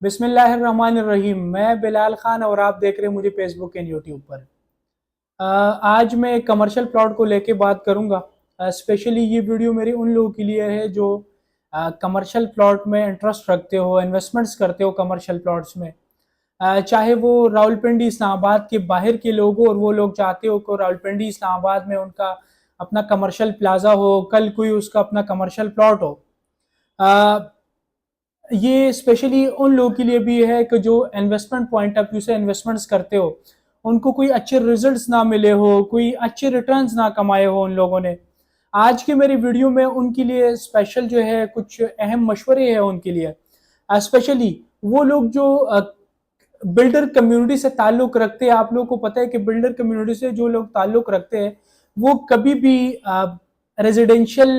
बिस्मिल्लाहिर्रहमानिर्रहीम। मैं बिलाल खान और आप देख रहे हैं मुझे फेसबुक एंड यूट्यूब पर। आज मैं एक कमर्शियल प्लॉट को लेके बात करूंगा। स्पेशली ये वीडियो मेरी उन लोगों के लिए है जो कमर्शियल प्लॉट में इंटरेस्ट रखते हो, इन्वेस्टमेंट्स करते हो कमर्शियल प्लॉट्स में। चाहे वो रावलपिंडी इस्लामाबाद के बाहर के लोग हो और वो लोग चाहते हो कि रावलपिंडी इस्लामाबाद में उनका अपना कमर्शियल प्लाजा हो, कल कोई उसका अपना कमर्शियल प्लॉट हो। ये स्पेशली उन लोगों के लिए भी है कि जो इन्वेस्टमेंट पॉइंट ऑफ व्यू से इन्वेस्टमेंट्स करते हो, उनको कोई अच्छे रिजल्ट्स ना मिले हो, कोई अच्छे रिटर्न्स ना कमाए हो उन लोगों ने। आज की मेरी वीडियो में उनके लिए स्पेशल जो है कुछ अहम मशवरे हैं उनके लिए। स्पेशली वो लोग जो बिल्डर कम्युनिटी से ताल्लुक रखते हैं। आप लोगों को पता है कि बिल्डर कम्युनिटी से जो लोग ताल्लुक रखते हैं वो कभी भी रेजिडेंशियल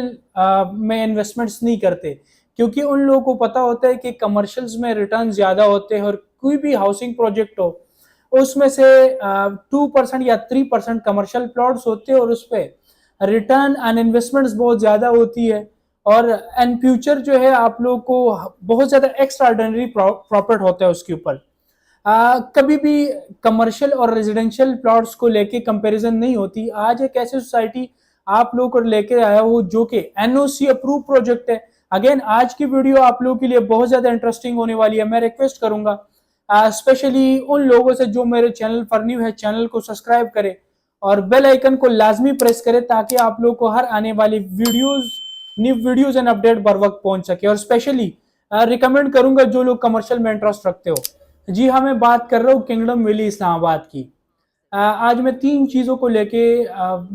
में इन्वेस्टमेंट्स नहीं करते, क्योंकि उन लोगों को पता होता है कि कमर्शियल्स में रिटर्न ज्यादा होते हैं और कोई भी हाउसिंग प्रोजेक्ट हो उसमें से 2% या 3% कमर्शियल प्लॉट्स होते हैं और उस पर रिटर्न एंड इन्वेस्टमेंट्स बहुत ज्यादा होती है। और इन फ्यूचर जो है आप लोगों को बहुत ज्यादा एक्स्ट्रा ऑर्डिनरी प्रॉफिट होता है उसके ऊपर। कभी भी कमर्शियल और रेजिडेंशियल प्लॉट्स को लेके कंपैरिजन नहीं होती। आज एक ऐसी सोसाइटी आप लोगों को लेके आया हूँ जो कि एनओसी अप्रूव प्रोजेक्ट है। अगेन आज की वीडियो आप लोगों के लिए बहुत ज्यादा इंटरेस्टिंग होने वाली है। मैं रिक्वेस्ट करूंगा स्पेशली उन लोगों से जो मेरे चैनल पर न्यू है, चैनल को सब्सक्राइब करें और बेल आइकन को लाजमी प्रेस करें ताकि आप लोग को हर आने वाली न्यू वीडियोज एंड अपडेट बर वक्त पहुंच सके। और स्पेशली रिकमेंड करूंगा जो लोग कमर्शियल में इंटरेस्ट रखते हो। जी हाँ, मैं बात कर रहा हूँ किंगडम वैली इस्लामाबाद की। आज मैं 3 चीज़ों को लेके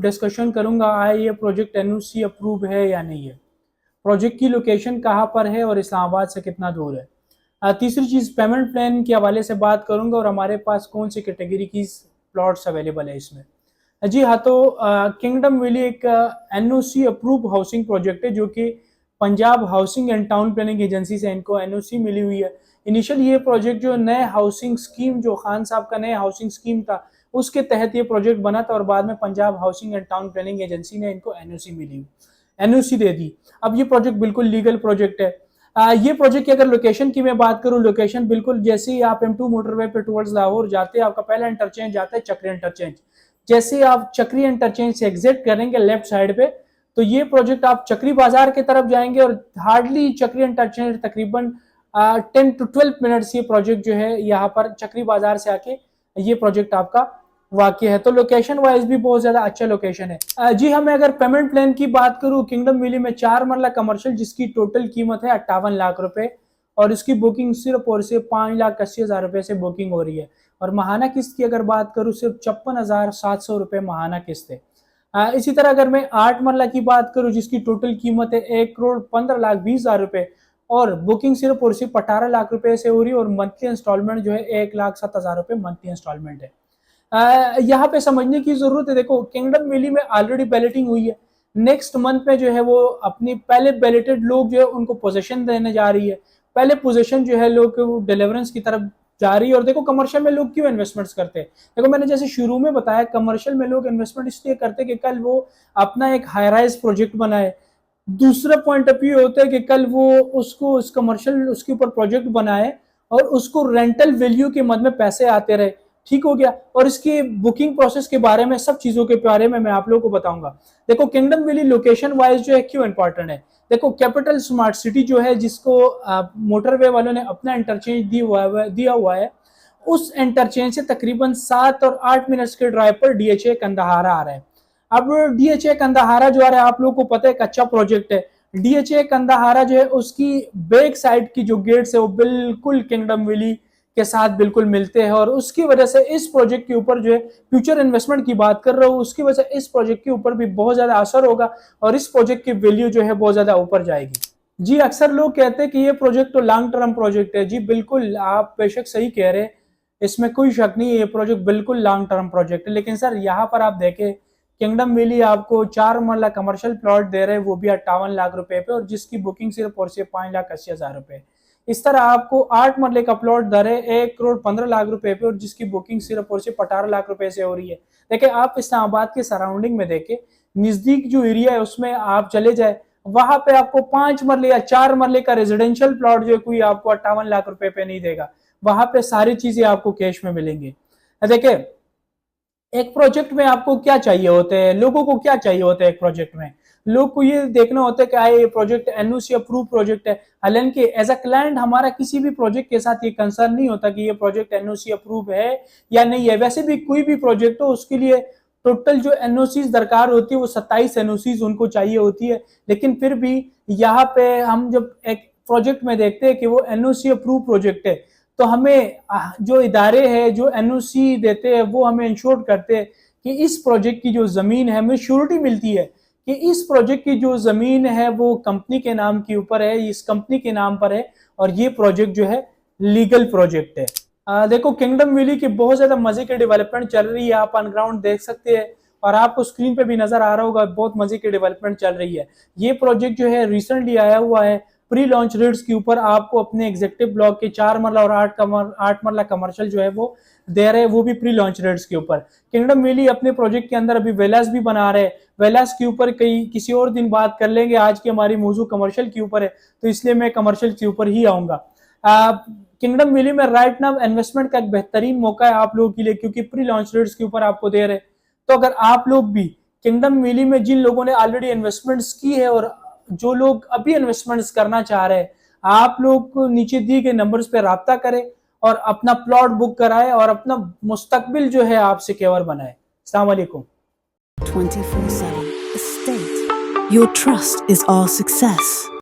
डिस्कशन करूंगा। ये प्रोजेक्ट एनओसी अप्रूव है या नहीं है, प्रोजेक्ट की लोकेशन कहाँ पर है और इस्लामाबाद से कितना दूर है। तीसरी चीज़ पेमेंट प्लान के हवाले से बात करूंगा और हमारे पास कौन सी कैटेगरी की प्लॉट्स अवेलेबल है इसमें। जी हाँ, तो किंगडम वैली एक एनओसी अप्रूव हाउसिंग प्रोजेक्ट है जो कि Punjab housing and town planning agency से इनको एनओसी मिली हुई है। इनिशियल ये प्रोजेक्ट जो नए हाउसिंग स्कीम, जो खान साहब का नया हाउसिंग स्कीम था उसके तहत ये प्रोजेक्ट बना था और बाद में Punjab housing and town planning agency ने इनको एनओसी दे दी। अब ये प्रोजेक्ट बिल्कुल लीगल प्रोजेक्ट है। ये प्रोजेक्ट की अगर लोकेशन की मैं बात करूं, लोकेशन बिल्कुल जैसे ही आप M2 मोटरवे पे टुवर्ड्स लाहौर जाते हैं, आपका पहला इंटरचेंज आता है चक्री इंटरचेंज। जैसे ही आप चक्री इंटरचेंज से एग्जिट करेंगे लेफ्ट साइड पे, तो ये प्रोजेक्ट आप चक्री बाजार की तरफ जाएंगे और हार्डली चक्री इंटरचेंज तकरीबन 10 to 12 मिनट्स ये प्रोजेक्ट जो है यहाँ पर चक्री बाजार से आके ये प्रोजेक्ट आपका वाकई है। तो लोकेशन वाइज भी बहुत ज्यादा अच्छा लोकेशन है। जी हाँ, मैं अगर पेमेंट प्लान की बात करूँ, किंगडम वैली में 4 मरला कमर्शियल जिसकी टोटल कीमत है 58 लाख रुपए और इसकी बुकिंग सिर्फ और सिर्फ 5,80,000 रुपए से बुकिंग हो रही है। और महाना किस्त की अगर बात करूँ सिर्फ 56,700 रुपए महाना किस्त है। इसी तरह अगर मैं 8 मरला की बात करूँ जिसकी टोटल कीमत है 1,15,20,000 रुपए और बुकिंग सिर्फ और सिर्फ 18 लाख रुपए से हो रही है और मंथली इंस्टॉलमेंट जो है 1,07,000 रुपए मंथली इंस्टॉलमेंट है। यहाँ पे समझने की जरूरत है। देखो, किंगडम वैली में ऑलरेडी बैलेटिंग हुई है। नेक्स्ट मंथ में जो है वो अपनी पहले बैलेटेड लोग जो है उनको पोजीशन देने जा रही है। पहले पोजीशन जो है लोग डिलीवरेंस की तरफ जा रही है। और देखो, कमर्शियल में लोग क्यों इन्वेस्टमेंट्स करते हैं? देखो, मैंने जैसे शुरू में बताया, कमर्शियल में लोग इन्वेस्टमेंट इसलिए करते हैं कि कल वो अपना एक हाई राइज प्रोजेक्ट बनाए। दूसरा पॉइंट ऑफ व्यू होता है कि कल वो उसको उस कमर्शियल उसके ऊपर प्रोजेक्ट बनाए और उसको रेंटल वैल्यू के मद में पैसे आते रहे। ठीक हो गया। और इसकी बुकिंग प्रोसेस के बारे में, सब चीजों के बारे में मैं आप लोगों को बताऊंगा। देखो, किंगडम वैली लोकेशन वाइज जो है क्यों इंपॉर्टेंट है। देखो, कैपिटल स्मार्ट सिटी जो है जिसको मोटरवे वालों ने अपना इंटरचेंज दिया हुआ है, उस इंटरचेंज से तकरीबन 7 और 8 मिनट्स के ड्राइव पर डीएचए कंदहारा आ रहा है। अब डीएचए कंदहारा जो आ रहा है, आप लोगों को पता है एक अच्छा प्रोजेक्ट है। डीएचए कंदहारा जो है उसकी बैक साइड की जो गेट्स है वो बिल्कुल किंगडम वैली के साथ बिल्कुल मिलते हैं और उसकी वजह से इस प्रोजेक्ट के ऊपर जो है फ्यूचर इन्वेस्टमेंट की बात कर रहा हूँ, उसकी वजह से इस प्रोजेक्ट के ऊपर भी बहुत ज्यादा असर होगा और इस प्रोजेक्ट की वैल्यू जो है बहुत ज्यादा ऊपर जाएगी। जी, अक्सर लोग कहते हैं कि ये प्रोजेक्ट तो लॉन्ग टर्म प्रोजेक्ट है। जी बिल्कुल, आप बेशक सही कह रहे हैं, इसमें कोई शक नहीं है, ये प्रोजेक्ट बिल्कुल लॉन्ग टर्म प्रोजेक्ट है। लेकिन सर, यहाँ पर आप देखें, किंगडम वैली आपको 4 मरला कमर्शियल प्लॉट दे रहे हैं, वो भी 58 लाख रुपए पे और जिसकी बुकिंग सिर्फ और सिर्फ 5,80,000 रुपए। इस तरह आपको 8 मरले का प्लॉट दर है 1,15 लाख रुपए पे और जिसकी बुकिंग सिर्फ और सिर्फ 18 लाख रुपए से हो रही है। देखिए, आप इस्लामाबाद के सराउंडिंग में देखें, नजदीक जो एरिया है उसमें आप चले जाए, वहां पे आपको 5 मरले या 4 मरले का रेजिडेंशियल प्लॉट जो है कोई आपको 58 लाख रुपए पे नहीं देगा। वहां पे सारी चीजें आपको कैश में मिलेंगी। देखिए, एक प्रोजेक्ट में आपको क्या चाहिए होते हैं, लोगों को क्या चाहिए होता है एक प्रोजेक्ट में? लोग को ये देखना होता है कि ये प्रोजेक्ट एनओसी अप्रूव प्रोजेक्ट है। हालांकि एज अ क्लाइंट हमारा किसी भी प्रोजेक्ट के साथ ये कंसर्न नहीं होता कि ये प्रोजेक्ट एनओसी अप्रूव है या नहीं है। वैसे भी कोई भी प्रोजेक्ट हो उसके लिए टोटल जो एनओसी दरकार होती है वो 27 एनओसी उनको चाहिए होती है। लेकिन फिर भी यहाँ पे हम जब एक प्रोजेक्ट में देखते हैं कि वो एनओसी अप्रूव प्रोजेक्ट है, तो हमें जो इदारे हैं जो एनओसी देते हैं वो हमें इंश्योर करते हैं कि इस प्रोजेक्ट की जो जमीन है, हमें श्योरिटी मिलती है कि इस प्रोजेक्ट की जो जमीन है वो कंपनी के नाम के ऊपर है, इस कंपनी के नाम पर है और ये प्रोजेक्ट जो है लीगल प्रोजेक्ट है। देखो, किंगडम वैली की बहुत ज्यादा मजे की डेवलपमेंट चल रही है, आप ऑन देख सकते हैं और आपको स्क्रीन पे भी नजर आ रहा होगा, बहुत मजे की डेवलपमेंट चल रही है। ये प्रोजेक्ट जो है रिसेंटली आया हुआ है प्री लॉन्च रेट्स के ऊपर, आपको अपने एग्जेक्टिव ब्लॉक के 4 मरला और 8 मरला कमर्शियल जो है वो दे रहे हैं, वो भी प्री लॉन्च रेट्स के ऊपर। किंगडम वैली अपने प्रोजेक्ट के अंदर अभी वेलास भी बना रहे हैं। वेलास के ऊपर कई किसी और दिन बात कर लेंगे, आज की हमारी मौजू कमर्शियल के ऊपर है तो इसलिए मैं कमर्शियल के ऊपर ही आऊंगा। किंगडम वैली में राइट नाउ इन्वेस्टमेंट का एक बेहतरीन मौका है आप लोगों के लिए, क्योंकि प्री लॉन्च रेट्स के ऊपर आपको दे रहे। तो अगर आप लोग भी किंगडम वैली में, जिन लोगों ने ऑलरेडी इन्वेस्टमेंट्स की है और जो लोग अभी इन्वेस्टमेंट्स करना चाह रहे हैं, आप लोग नीचे दिए गए नंबर्स पे राब्ता करें और अपना प्लॉट बुक कराए और अपना मुस्तकबिल जो है आप सिक्योर बनाए। अस्सलाम वालेकुम। 24/7 Estate. Your trust is our success.